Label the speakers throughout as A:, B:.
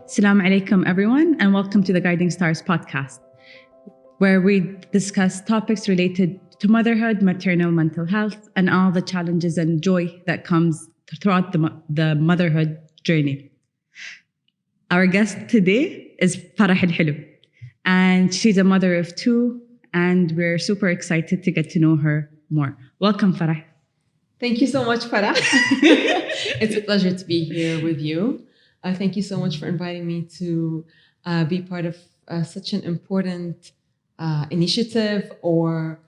A: Assalamu alaikum, everyone, and welcome to the Guiding Stars podcast, where we discuss topics related to motherhood, maternal mental health, and all the challenges and joy that comes throughout the motherhood journey. Our guest today is Farah Hillou, and she's a mother of two, and we're super excited to get to know her more. Welcome, Farah.
B: Thank you so much, Farah. It's a pleasure to be here with you. Thank you so much for inviting me to be part of such an important initiative or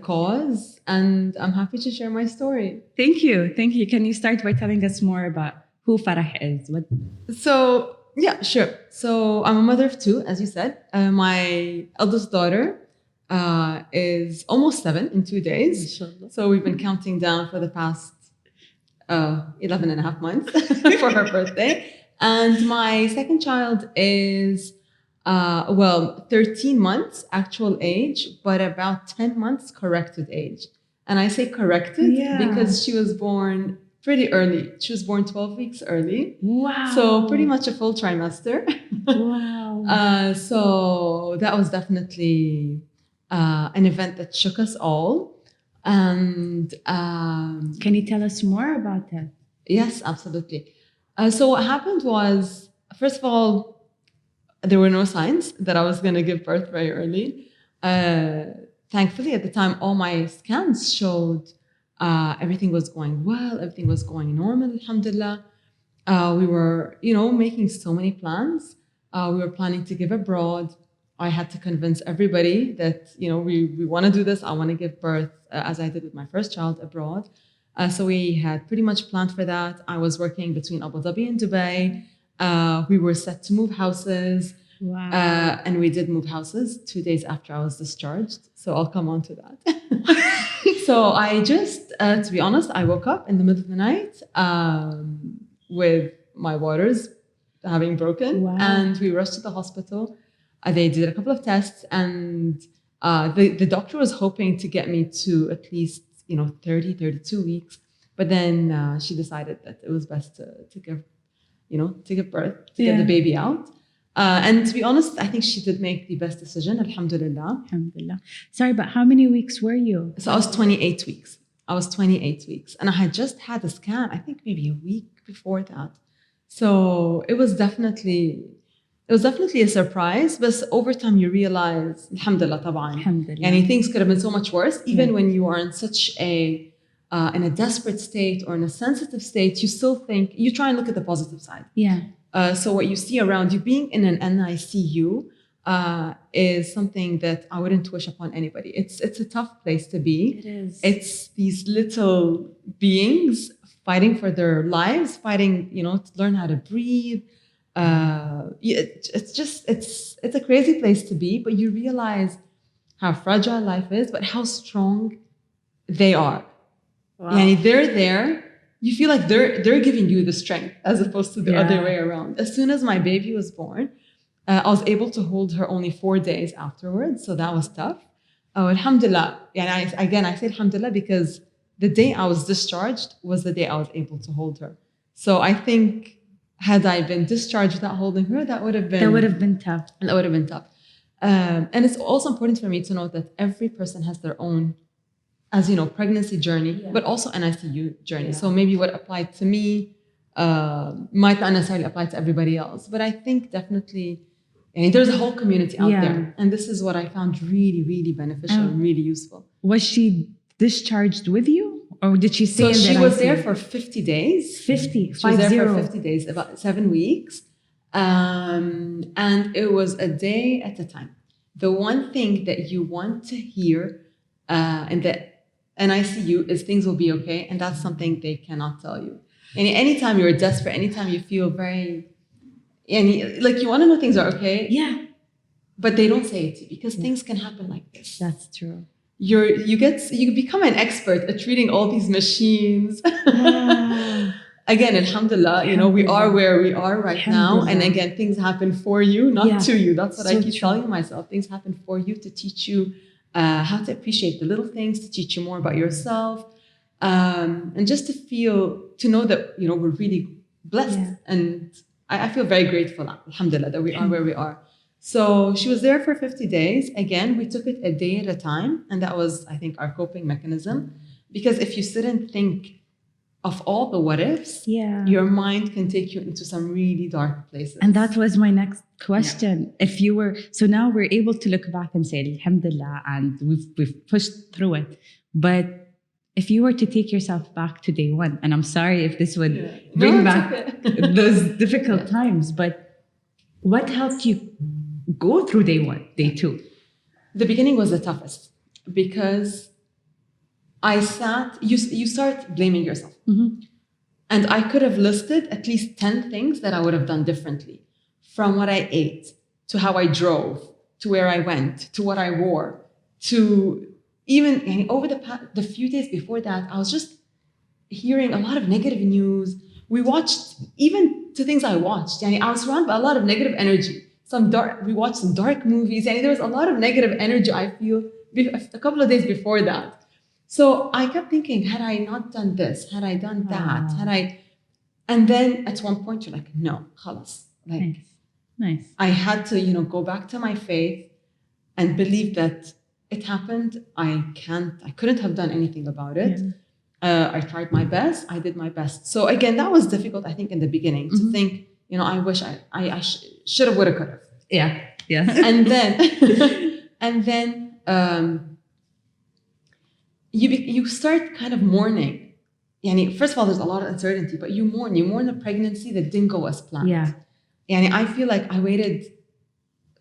B: cause. And I'm happy to share my story.
A: Thank you. Thank you. Can you start by telling us more about who Farah is?
B: So, yeah, sure. So I'm a mother of two, as you said. My eldest daughter is almost 7 in 2 days. So we've been counting down for the past 11 and a half months for her birthday. And my second child is, 13 months actual age, but about 10 months corrected age. And I say corrected because she was born pretty early. She was born 12 weeks early.
A: Wow.
B: So pretty much a full trimester.
A: Wow.
B: So that was definitely an event that shook us all. And
A: can you tell us more about that?
B: Yes, absolutely. So what happened was, first of all, there were no signs that I was going to give birth very early. Thankfully, at the time, all my scans showed everything was going well, everything was going normal, alhamdulillah. We were, making so many plans. We were planning to give abroad. I had to convince everybody that, we want to do this. I want to give birth, as I did with my first child, abroad. So we had pretty much planned for that. I was working between Abu Dhabi and Dubai. We were set to move houses.
A: Wow.
B: And we did move houses 2 days after I was discharged. So I'll come on to that. So I just, to be honest, I woke up in the middle of the night with my waters having broken.
A: Wow.
B: And we rushed to the hospital. They did a couple of tests, and the doctor was hoping to get me to at least 32 weeks. But then she decided that it was best to give birth, to get the baby out. And to be honest, I think she did make the best decision, alhamdulillah.
A: Alhamdulillah. Sorry, but how many weeks were you?
B: So I was 28 weeks. And I had just had a scan, I think maybe a week before that. So it was definitely a surprise, but over time you realize, alhamdulillah, taban.
A: Alhamdulillah.
B: And things could have been so much worse. Even when you are in such in a desperate state or in a sensitive state, you still think, you try and look at the positive side.
A: Yeah.
B: So what you see around you, being in an NICU is something that I wouldn't wish upon anybody. It's a tough place to be.
A: It is.
B: It's these little beings fighting for their lives, fighting, to learn how to breathe. It's a crazy place to be, but you realize how fragile life is, but how strong they are. Wow. And they're there. You feel like they're giving you the strength as opposed to the other way around. As soon as my baby was born, I was able to hold her only 4 days afterwards. So that was tough. Alhamdulillah. And I say alhamdulillah because the day I was discharged was the day I was able to hold her. So I think had I been discharged without holding her, that would have been
A: tough.
B: That would have been tough. And it's also important for me to note that every person has their own, as pregnancy journey, but also NICU journey. So maybe what applied to me might not necessarily apply to everybody else. But I think definitely, there's a whole community out there. And this is what I found really, really beneficial and really useful.
A: Was she discharged with you? Or did she stay in the
B: So she was there for 50 days.
A: 50?
B: She was there for 50 days, about 7 weeks. And it was a day at a time. The one thing that you want to hear in the NICU is things will be okay. And that's something they cannot tell you. And anytime you're desperate, anytime you feel very, like you want to know things are okay.
A: Yeah.
B: But they don't say it to you because things can happen like this.
A: That's true.
B: You become an expert at treating all these machines. Again, alhamdulillah, we are where we are right now. And again, things happen for you, not to you. That's what I keep telling myself. Things happen for you to teach you how to appreciate the little things, to teach you more about yourself. And just to know that, we're really blessed. And I feel very grateful, alhamdulillah, that we are where we are. So she was there for 50 days. Again, we took it a day at a time. And that was, I think, our coping mechanism. Because if you sit and think of all the what ifs, your mind can take you into some really dark places.
A: And that was my next question. If you were, so now we're able to look back and say, alhamdulillah, and we've pushed through it. But if you were to take yourself back to day one, and I'm sorry if this would bring back those difficult times, but what helped you go through day one, day two?
B: The beginning was the toughest because I sat, you start blaming yourself.
A: Mm-hmm.
B: And I could have listed at least 10 things that I would have done differently, from what I ate, to how I drove, to where I went, to what I wore, to even over the few days before that, I was just hearing a lot of negative news. We watched, even to things I watched, I was surrounded by a lot of negative energy. We watched some dark movies, and there was a lot of negative energy, I feel, a couple of days before that. So I kept thinking, had I not done this, had I done that, and then at one point you're like, no, khalas. Like,
A: nice.
B: I had to, go back to my faith and believe that it happened. I couldn't have done anything about it. Yeah. I tried my best. I did my best. So again, that was difficult, I think, in the beginning to think, I wish I should have, would have, could have.
A: Yeah. Yeah.
B: And then, you start kind of mourning. First of all, there's a lot of uncertainty, but you mourn the pregnancy that didn't go as planned.
A: Yeah.
B: I feel like I waited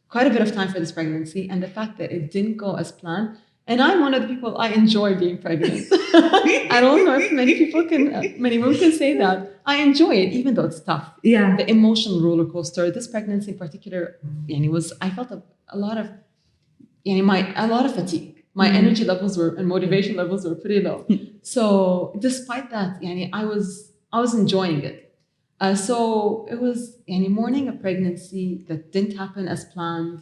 B: quite a bit of time for this pregnancy, and the fact that it didn't go as planned. And I'm one of the people, I enjoy being pregnant. I don't know if many women can say that. I enjoy it, even though it's tough.
A: Yeah.
B: The emotional roller coaster, this pregnancy in particular, I felt a lot of fatigue. My energy levels and motivation levels were pretty low. So despite that, I was enjoying it. So it was mourning a pregnancy that didn't happen as planned,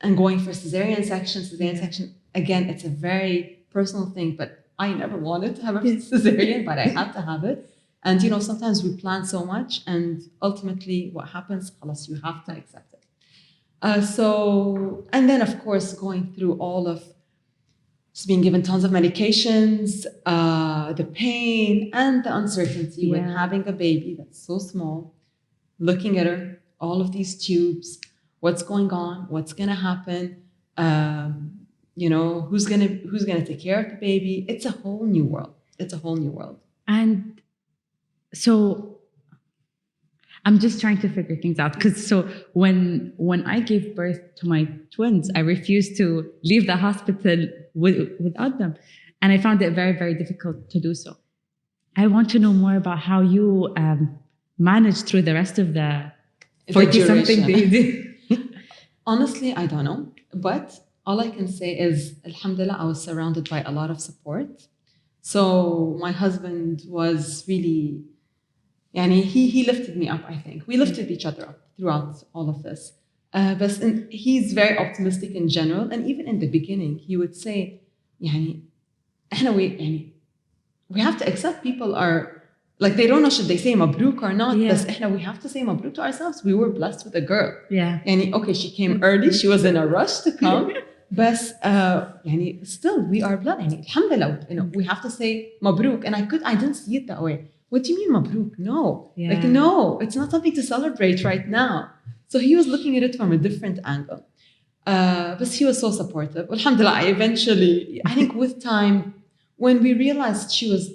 B: and going for cesarean section. Again, it's a very personal thing, but I never wanted to have a cesarean, but I had to have it. And sometimes we plan so much, and ultimately what happens, khalas, you have to accept it. And then of course going through all of just being given tons of medications, the pain and the uncertainty with having a baby that's so small, looking at her, all of these tubes, what's going on, what's gonna happen, who's gonna take care of the baby. It's a whole new world.
A: And so I'm just trying to figure things out, because when I gave birth to my twins, I refused to leave the hospital without them, and I found it very, very difficult to do so. I want to know more about how you managed through the rest of the 40-something days.
B: Honestly, I don't know, but all I can say is, alhamdulillah, I was surrounded by a lot of support. So my husband was really, he lifted me up, I think. We lifted each other up throughout all of this. But he's very optimistic in general. And even in the beginning, he would say, we have to accept people are, like, they don't know should they say mabruk or not. But we have to say mabruk to ourselves. We were blessed with a girl.
A: Yeah.
B: Okay, she came early. She was in a rush to come. But still, we are blessed. Alhamdulillah, we have to say mabruk. And I didn't see it that way. What do you mean mabruk? No.
A: Yeah.
B: No, it's not something to celebrate right now. So he was looking at it from a different angle. But he was so supportive. Alhamdulillah, I think with time, when we realized she was,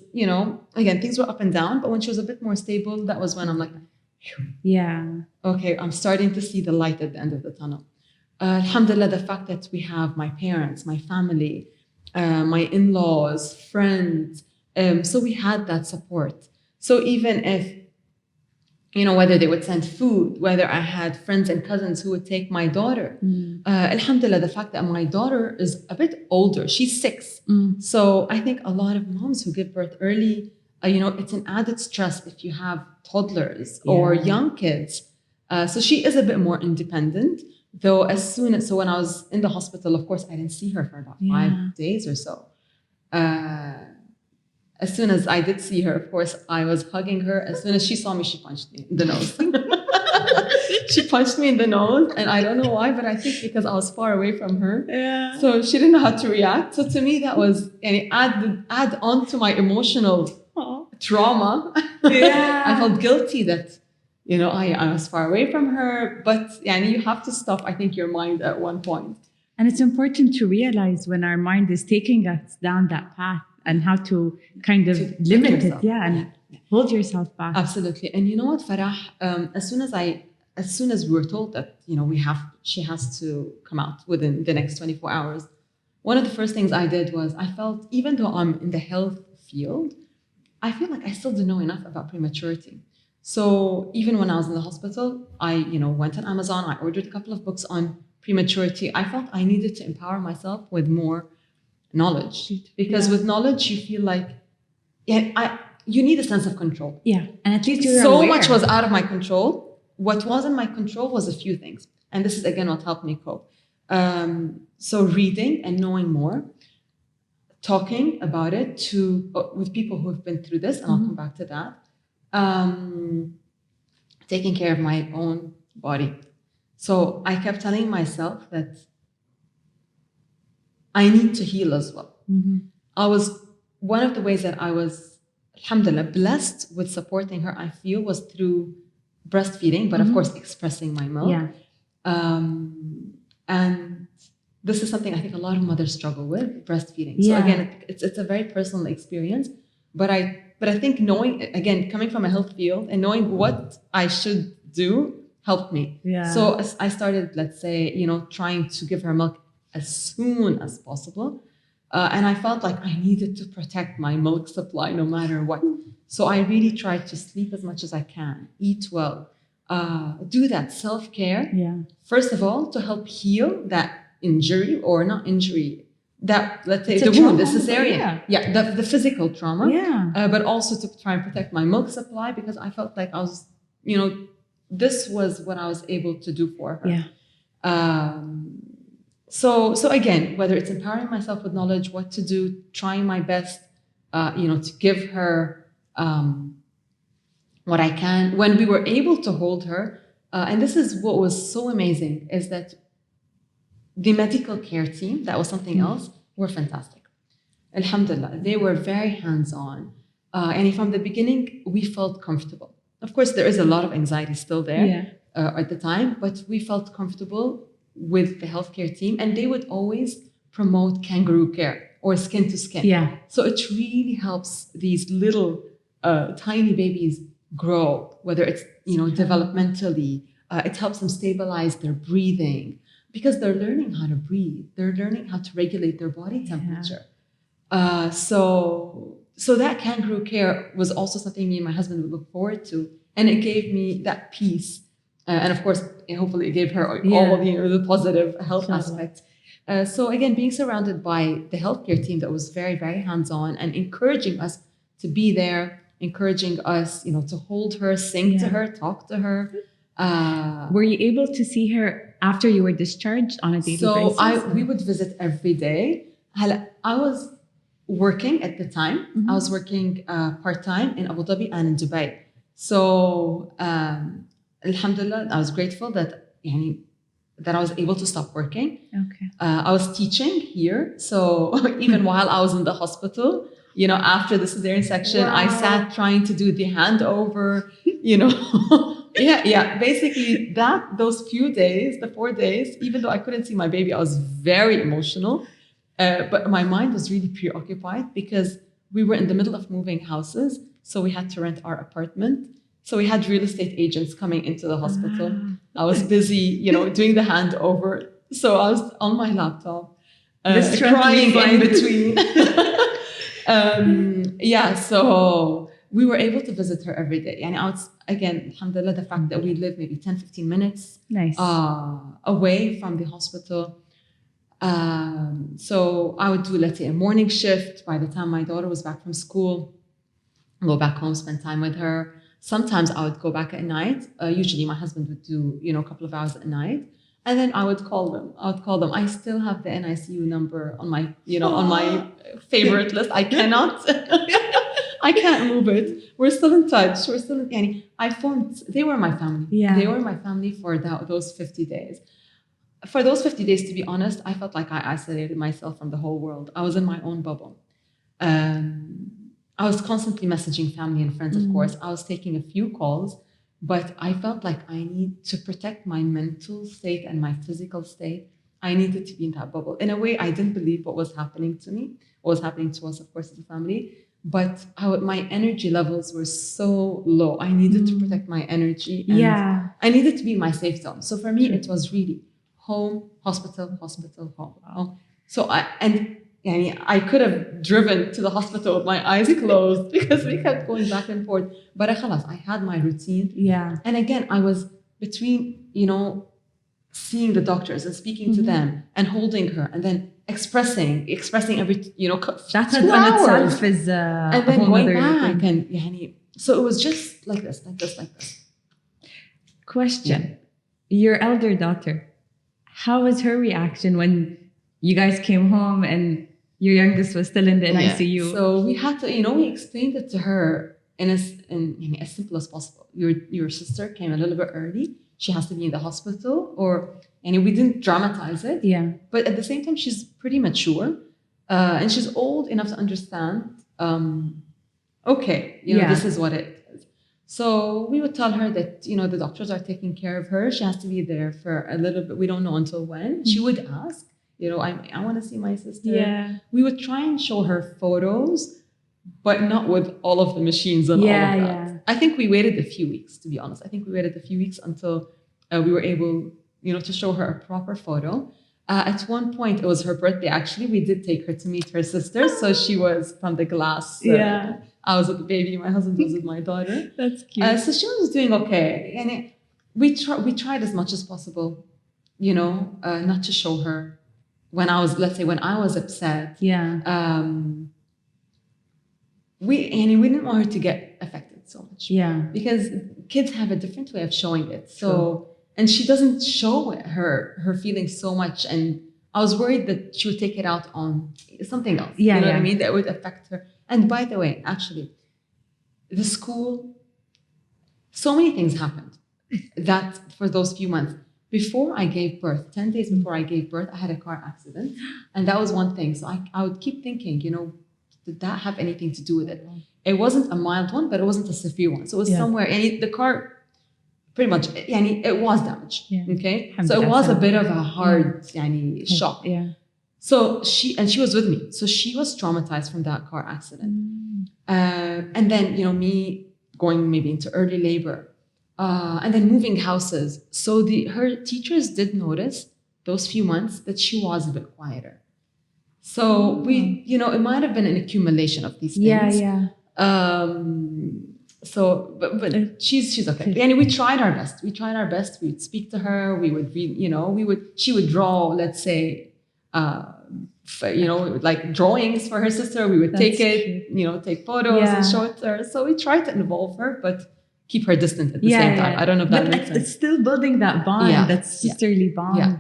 B: again, things were up and down, but when she was a bit more stable, that was when I'm like, okay, I'm starting to see the light at the end of the tunnel. Alhamdulillah, the fact that we have my parents, my family, my in-laws, friends, so we had that support. So even if, whether they would send food, whether I had friends and cousins who would take my daughter, alhamdulillah, the fact that my daughter is a bit older, she's 6. So I think a lot of moms who give birth early, it's an added stress if you have toddlers or young kids. So she is a bit more independent, though so when I was in the hospital, of course, I didn't see her for about 5 days or so. as soon as I did see her, of course, I was hugging her. As soon as she saw me, she punched me in the nose. She punched me in the nose, and I don't know why, but I think because I was far away from her.
A: Yeah.
B: So she didn't know how to react. So to me, that was add on to my emotional trauma.
A: Yeah.
B: I felt guilty that, I was far away from her. But you have to stop, I think, your mind at one point.
A: And it's important to realize when our mind is taking us down that path and how to kind of limit it, and hold yourself back.
B: Absolutely. And you know what, Farah? As soon as we were told that she has to come out within the next 24 hours, one of the first things I did was I felt, even though I'm in the health field, I feel like I still didn't know enough about prematurity. So even when I was in the hospital, I went on Amazon. I ordered a couple of books on prematurity. I felt I needed to empower myself with more knowledge, because with knowledge you feel like you need a sense of control.
A: Yeah, and at least you're
B: so
A: aware.
B: Much was out of my control. What was in my control was a few things, and this is again what helped me cope. So reading and knowing more, talking about it with people who have been through this, and I'll come back to that. Taking care of my own body. So I kept telling myself that I need to heal as well. One of the ways that I was, alhamdulillah, blessed with supporting her, I feel, was through breastfeeding, but of course expressing my milk.
A: Yeah.
B: And this is something I think a lot of mothers struggle with, breastfeeding. So again, it's a very personal experience, but I think knowing, again, coming from a health field and knowing what I should do helped me.
A: Yeah.
B: So I started, let's say, trying to give her milk as soon as possible. And I felt like I needed to protect my milk supply no matter what. So I really tried to sleep as much as I can, eat well, do that self-care.
A: Yeah.
B: First of all, to help heal that injury, or not injury, that, let's say,
A: It's
B: the
A: a
B: wound, the
A: trauma,
B: cesarean. The physical trauma.
A: Yeah.
B: But also to try and protect my milk supply, because I felt like I was, this was what I was able to do for her.
A: Yeah.
B: So again, whether it's empowering myself with knowledge, what to do, trying my best, to give her what I can. When we were able to hold her, and this is what was so amazing, is that the medical care team, that was something else, were fantastic. Alhamdulillah, they were very hands-on. And from the beginning, we felt comfortable. Of course, there is a lot of anxiety still there at the time, but we felt comfortable with the healthcare team, and they would always promote kangaroo care or skin to skin.
A: Yeah.
B: So it really helps these little tiny babies grow, whether it's developmentally. It helps them stabilize their breathing, because they're learning how to breathe. They're learning how to regulate their body temperature. So that kangaroo care was also something me and my husband would look forward to, and it gave me that peace. And of course, hopefully it gave her all of the positive health aspects. So again, being surrounded by the healthcare team that was very, very hands-on and encouraging us to be there, encouraging us, to hold her, sing to her, talk to her.
A: Were you able to see her after you were discharged on a daily basis?
B: So we would visit every day. I was working at the time. I was working part-time in Abu Dhabi and in Dubai. So alhamdulillah, I was grateful that I was able to stop working.
A: Okay.
B: I was teaching here. So even while I was in the hospital, after the cesarean section, I sat trying to do the handover, Basically those few days, the 4 days, even though I couldn't see my baby, I was very emotional. But my mind was really preoccupied, because we were in the middle of moving houses. So we had to rent our apartment. So we had real estate agents coming into the hospital. I was busy, doing the handover. So I was on my laptop, crying in between. So we were able to visit her every day. And again, alhamdulillah, the fact that we live maybe 10, 15 minutes away from the hospital. So I would do, let's say, a morning shift. By the time my daughter was back from school, go back home, spend time with her. Sometimes I would go back at night. Usually my husband would do, a couple of hours at night. And then I would call them. I still have the NICU number on my, on my favorite list. I cannot. I can't move it. We're still in touch. We're still in, they were my family.
A: Yeah.
B: They were my family for those 50 days. For those 50 days, to be honest, I felt like I isolated myself from the whole world. I was in my own bubble. I was constantly messaging family and friends, of course. I was taking a few calls, but I felt like I need to protect my mental state and my physical state. I needed to be in that bubble. In a way, I didn't believe what was happening to me, what was happening to us, of course, as a family. But my energy levels were so low. I needed to protect my energy. And I needed to be in my safe zone. So for me, it was really home, hospital, hospital, home. Wow. So I could have driven to the hospital with my eyes closed because we kept going back and forth. But I had my routine.
A: Yeah.
B: And again, I was between, seeing the doctors and speaking to them and holding her and then expressing every,
A: That
B: 2
A: on
B: hours.
A: itself is
B: And then going back. And so it was just like this.
A: Question. Your elder daughter, how was her reaction when you guys came home and your youngest was still in the ICU?
B: So we had to, we explained it to her in as simple as possible. Your sister came a little bit early. She has to be in the hospital, and we didn't dramatize it.
A: Yeah.
B: But at the same time, she's pretty mature, and she's old enough to understand. This is what it is. So we would tell her that the doctors are taking care of her. She has to be there for a little bit. We don't know until when. She would ask. I want to see my sister.
A: Yeah.
B: We would try and show her photos, but not with all of the machines and all of that.
A: Yeah.
B: I think we waited a few weeks, to be honest. I think we waited a few weeks until we were able, to show her a proper photo. At one point, it was her birthday, actually. We did take her to meet her sister. So she was from the glass. I was with the baby. My husband was with my daughter.
A: That's cute.
B: So she was doing okay. And we tried as much as possible, not to show her. When I was upset, we didn't want her to get affected so much, because kids have a different way of showing it. So, and she doesn't show her feelings so much, and I was worried that she would take it out on something else. You know what I mean? That would affect her. And by the way, actually, the school, so many things happened that for those few months. Before I gave birth, 10 days before I gave birth, I had a car accident. And that was one thing. So I would keep thinking, did that have anything to do with it? It wasn't a mild one, but it wasn't a severe one. So it was somewhere, and the car, pretty much, it was damaged. Okay? So it was a bit of a hard shock.
A: Yeah.
B: So she was with me. So she was traumatized from that car accident. And then, me going maybe into early labor. And then moving houses. So her teachers did notice those few months that she was a bit quieter. So it might have been an accumulation of these things. So, but she's okay. And we tried our best. We would speak to her. We would read, she would draw, let's say, like drawings for her sister. We would take photos and show it to her. So we tried to involve her, but keep her distant at the same time. I don't know if that makes sense.
A: It's still building that bond, that sisterly bond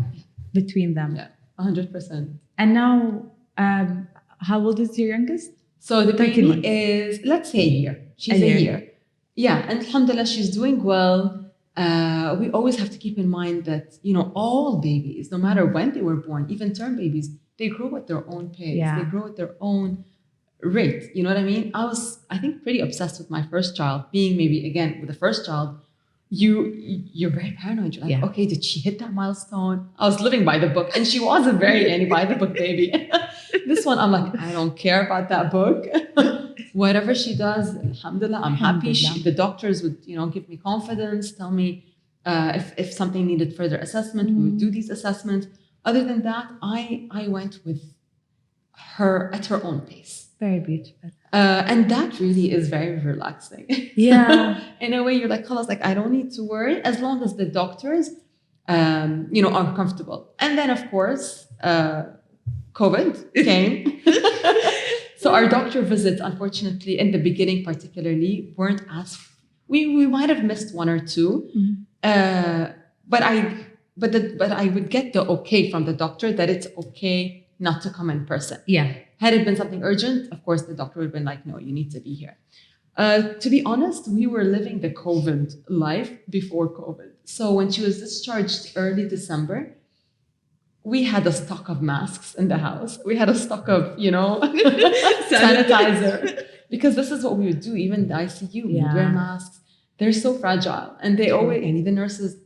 A: between them.
B: Yeah, 100%.
A: And now, how old is your youngest?
B: So the baby is, let's say, a year. She's a year. Yeah, and alhamdulillah, she's doing well. We always have to keep in mind that, all babies, no matter when they were born, even term babies, they grow at their own pace. They grow at their own rate. You know what I mean? I was, I think, pretty obsessed with my first child. Being maybe, again, with the first child, you're very paranoid. You're like, okay, did she hit that milestone? I was living by the book, and she was a very by the book baby. This one, I'm like, I don't care about that book. Whatever she does, alhamdulillah, I'm happy. The doctors would, give me confidence, tell me if something needed further assessment, we would do these assessments. Other than that, I went with her at her own pace.
A: Very beautiful.
B: And that really is very relaxing.
A: Yeah.
B: In a way, you're like, I don't need to worry as long as the doctors, are comfortable. And then, of course, COVID came. So our doctor visits, unfortunately, in the beginning particularly, weren't as... We might have missed one or two. But I would get the okay from the doctor that it's okay not to come in person.
A: Yeah.
B: Had it been something urgent, of course, the doctor would have been like, no, you need to be here. To be honest, we were living the COVID life before COVID. So when she was discharged early December, we had a stock of masks in the house. We had a stock of, sanitizer. Because this is what we would do, even the ICU, we would wear masks. They're so fragile. And they always, the nurses,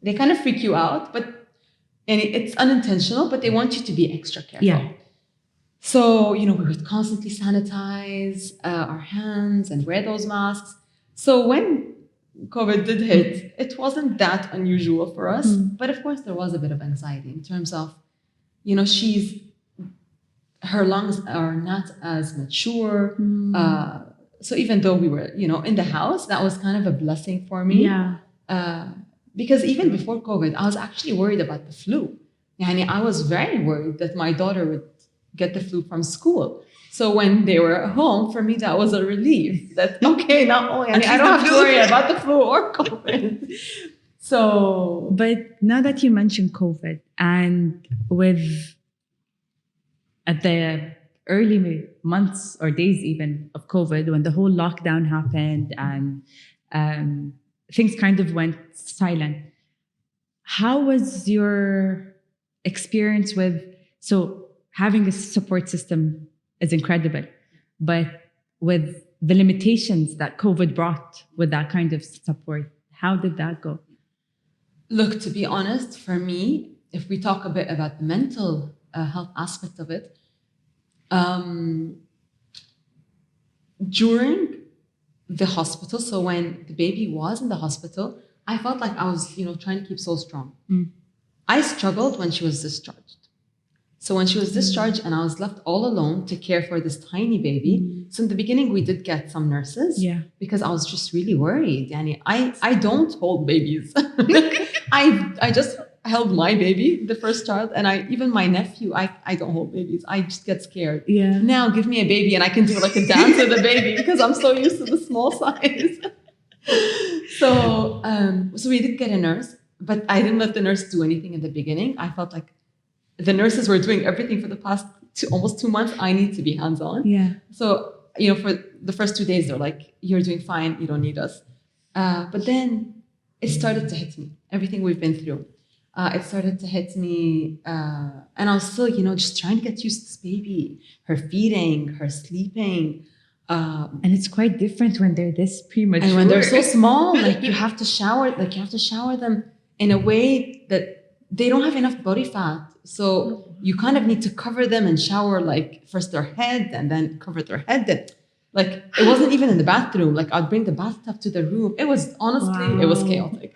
B: they kind of freak you out, but it's unintentional, but they want you to be extra careful.
A: Yeah.
B: So, we would constantly sanitize our hands and wear those masks. So when COVID did hit, it wasn't that unusual for us. But of course, there was a bit of anxiety in terms of, her lungs are not as mature. So even though we were, in the house, that was kind of a blessing for me.
A: Yeah.
B: Because even before COVID, I was actually worried about the flu. I was very worried that my daughter would get the flu from school. So when they were at home, for me, that was a relief. That, okay, not only, I don't have to worry about the flu or COVID. So...
A: But now that you mentioned COVID, and at the early months or days even of COVID, when the whole lockdown happened and things kind of went silent, how was your experience so having a support system is incredible, but with the limitations that COVID brought with that kind of support, how did that go?
B: Look, to be honest, for me, if we talk a bit about the mental health aspect of it, during the hospital, so when the baby was in the hospital, I felt like I was, trying to keep so strong. I struggled when she was discharged. So when she was discharged and I was left all alone to care for this tiny baby. So in the beginning, we did get some nurses because I was just really worried. I don't hold babies. I just held my baby, the first child, and even my nephew, I don't hold babies. I just get scared.
A: Yeah.
B: Now give me a baby and I can do like a dance with the baby because I'm so used to the small size. So we did get a nurse, but I didn't let the nurse do anything in the beginning. I felt like the nurses were doing everything for the past almost 2 months. I need to be hands-on.
A: Yeah.
B: So, for the first 2 days, they're like, you're doing fine. You don't need us. But then it started to hit me, everything we've been through. It started to hit me. And I was still, just trying to get used to this baby, her feeding, her sleeping.
A: And it's quite different when they're this premature.
B: And when they're so small, you have to shower them in a way that they don't have enough body fat. So you kind of need to cover them and shower first their head and then cover their head. It wasn't even in the bathroom. I'd bring the bathtub to the room. It was honestly, It was chaotic.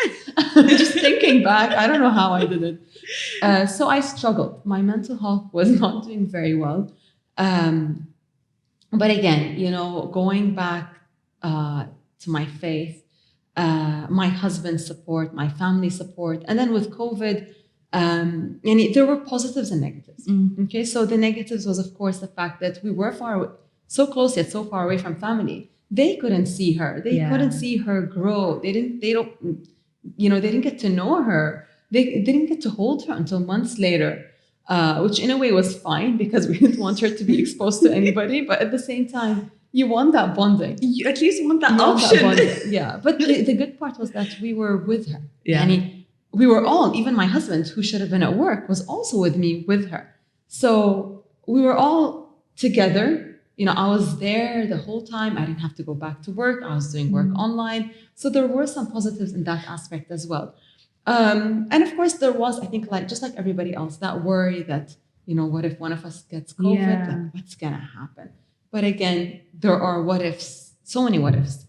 B: Just thinking back, I don't know how I did it. So I struggled. My mental health was not doing very well. But again, going back to my faith, my husband's support, my family support, and then with COVID, there were positives and negatives. Okay, so the negatives was, of course, the fact that we were so close yet so far away from family. They couldn't see her. They couldn't see her grow. They didn't get to know her. They didn't get to hold her until months later, which in a way was fine because we didn't want her to be exposed to anybody. But at the same time, you want that bonding.
A: You at least want that option.
B: Yeah, but the good part was that we were with her.
A: Yeah.
B: We were all, even my husband, who should have been at work, was also with her. So we were all together. I was there the whole time. I didn't have to go back to work. I was doing work online. So there were some positives in that aspect as well. And of course, there was, I think, just like everybody else, that worry that, what if one of us gets COVID?
A: Yeah.
B: What's going to happen? But again, there are what ifs, so many what ifs.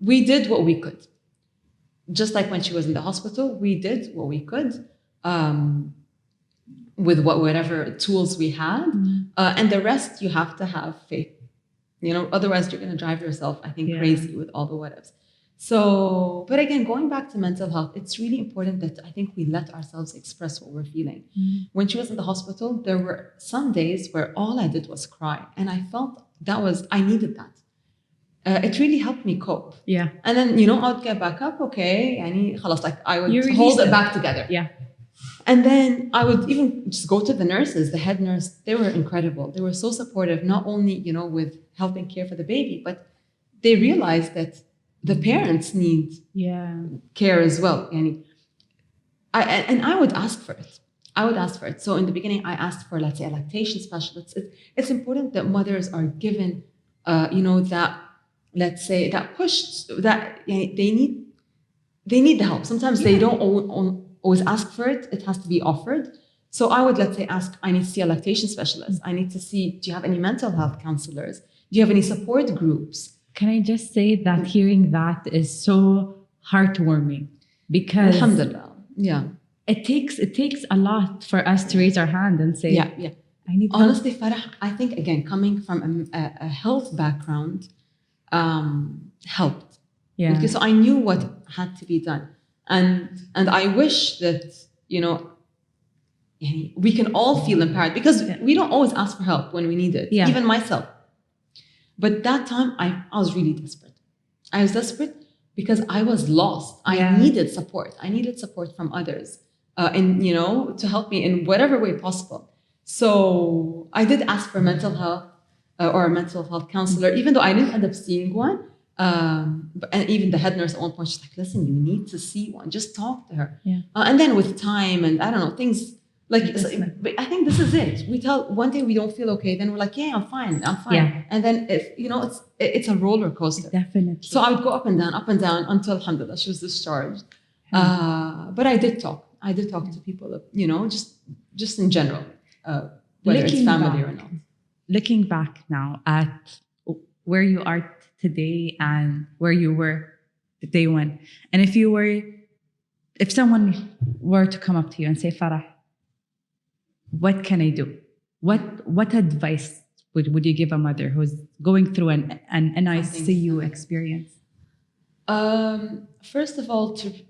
B: We did what we could. Just like when she was in the hospital, we did what we could with whatever tools we had. And the rest, you have to have faith. Otherwise you're going to drive yourself, I think, crazy with all the what ifs. So, but again, going back to mental health, it's really important that I think we let ourselves express what we're feeling. When she was in the hospital, there were some days where all I did was cry. And I felt I needed that. It really helped me cope.
A: Yeah.
B: And then, I would get back up, okay. I would hold it back together.
A: Yeah.
B: And then I would even just go to the nurses, the head nurse. They were incredible. They were so supportive, not only, with helping care for the baby, but they realized that the parents need care as well. And I would ask for it. So in the beginning, I asked for, let's say, a lactation specialist. It's important that mothers are given, that, let's say, that push, that they need the help. Sometimes they don't always ask for it. It has to be offered. So I would, let's say, ask, I need to see a lactation specialist. I need to see, do you have any mental health counselors? Do you have any support groups?
A: Can I just say that hearing that is so heartwarming, because
B: Alhamdulillah. Yeah.
A: It takes a lot for us to raise our hand and say,
B: yeah.
A: I need help.
B: Honestly, Farah, I think, again, coming from a health background, helped.
A: Yeah.
B: Because I knew what had to be done. And I wish that, we can all feel empowered, because we don't always ask for help when we need it, even myself. But that time, I was really desperate. I was desperate because I was lost. I needed support. I needed support from others, to help me in whatever way possible. So I did ask for mental health or a mental health counselor, even though I didn't end up seeing one. And even the head nurse at one point, she's like, listen, you need to see one. Just talk to her.
A: Yeah.
B: And then with time and I don't know, things like, but I think this is it. We tell one day we don't feel okay, then we're like, yeah, I'm fine.
A: Yeah.
B: And then it's a roller coaster.
A: Definitely.
B: So I would go up and down until, alhamdulillah, she was discharged. But I did talk. To people, just in general, whether it's family or not.
A: Looking back now at where you are today and where you were the day one, and if someone were to come up to you and say, Farah, what can I do? What advice would you give a mother who's going through an ICU experience?
B: First of all, to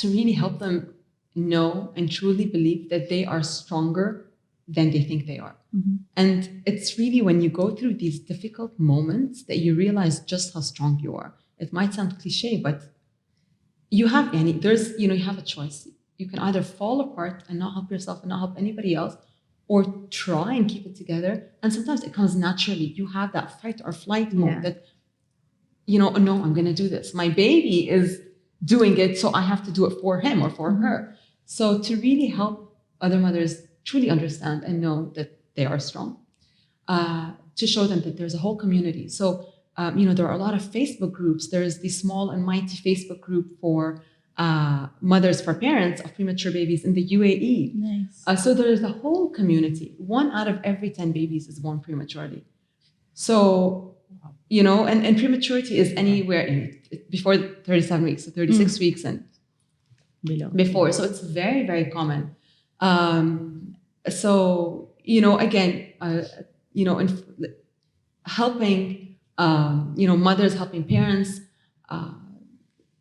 B: really help them know and truly believe that they are stronger than they think they are.
A: Mm-hmm.
B: And it's really when you go through these difficult moments that you realize just how strong you are. It might sound cliche, but you have a choice. You can either fall apart and not help yourself and not help anybody else, or try and keep it together. And sometimes it comes naturally. You have that fight or flight mode that, no, I'm going to do this. My baby is doing it, so I have to do it for him or for her. So to really help other mothers truly understand and know that they are strong, to show them that there's a whole community. So, there are a lot of Facebook groups. There's the Small and Mighty Facebook group for mothers, for parents of premature babies in the UAE.
A: Nice.
B: So there's a whole community. 1 out of every 10 babies is born prematurely. So, and prematurity is anywhere before 37 weeks, so 36 weeks and before. So it's very, very common. So, again, helping, mothers, helping parents,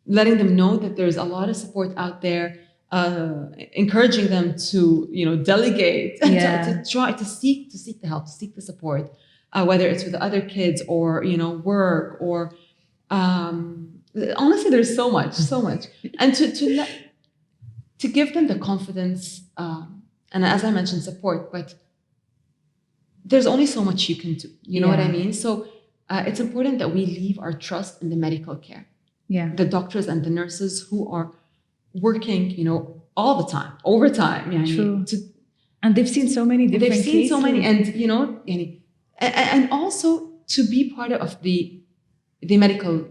B: letting them know that there's a lot of support out there, encouraging them to, delegate, to try to seek the help, to seek the support, whether it's with other kids or, work or, honestly, there's so much, and to give them the confidence, and as I mentioned, support, but there's only so much you can do. You know what I mean? So it's important that we leave our trust in the medical care.
A: Yeah.
B: The doctors and the nurses who are working, all the time, overtime.
A: True. And they've seen so many different cases.
B: They've seen so many, and, and also to be part of the medical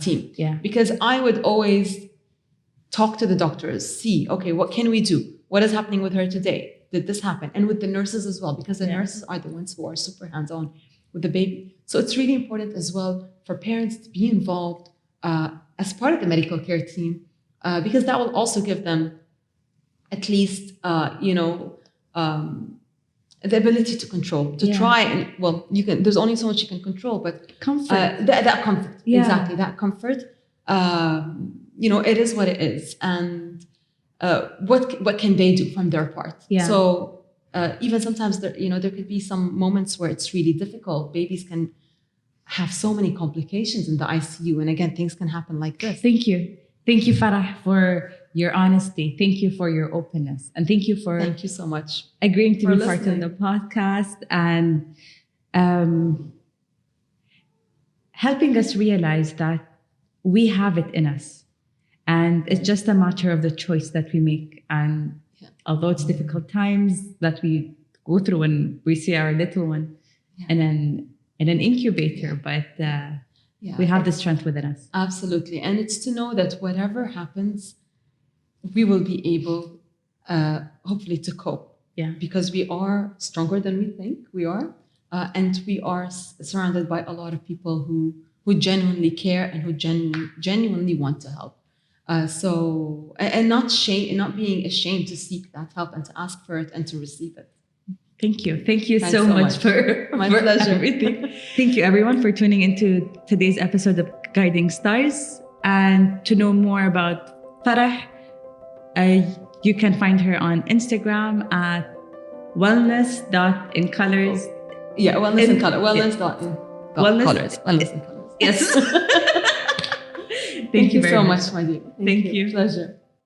B: team.
A: Yeah.
B: Because I would always talk to the doctors, see, okay, what can we do? What is happening with her today? Did this happen? And with the nurses as well, because the nurses are the ones who are super hands-on with the baby. So it's really important as well for parents to be involved as part of the medical care team, because that will also give them at least, the ability to control, to try and, there's only so much you can control, but
A: comfort.
B: That comfort, exactly, that comfort. It is what it is, and what can they do from their part?
A: Yeah.
B: So even sometimes there could be some moments where it's really difficult. Babies can have so many complications in the ICU, and again, things can happen like this.
A: Thank you, Farah, for your honesty. Thank you for your openness. And thank you for
B: Thank you so much
A: agreeing to
B: for
A: be part of
B: listening.
A: the podcast and helping us realize that we have it in us. And it's just a matter of the choice that we make. And although it's difficult times that we go through when we see our little one in an incubator, but we have the strength within us.
B: Absolutely. And it's to know that whatever happens, we will be able, hopefully, to cope.
A: Yeah.
B: Because we are stronger than we think we are. And we are surrounded by a lot of people who genuinely care and who genuinely want to help. And not being ashamed to seek that help and to ask for it and to receive it.
A: Thank you. Thank you so much for
B: my pleasure.
A: Everything. Thank you everyone for tuning into today's episode of Guiding Stars. And to know more about Farah, you can find her on Instagram at wellness.incolors.
B: Wellness in color. Wellness. Colors. Wellness in colors.
A: Yes.
B: Thank you so much, my dear.
A: Thank you.
B: Pleasure.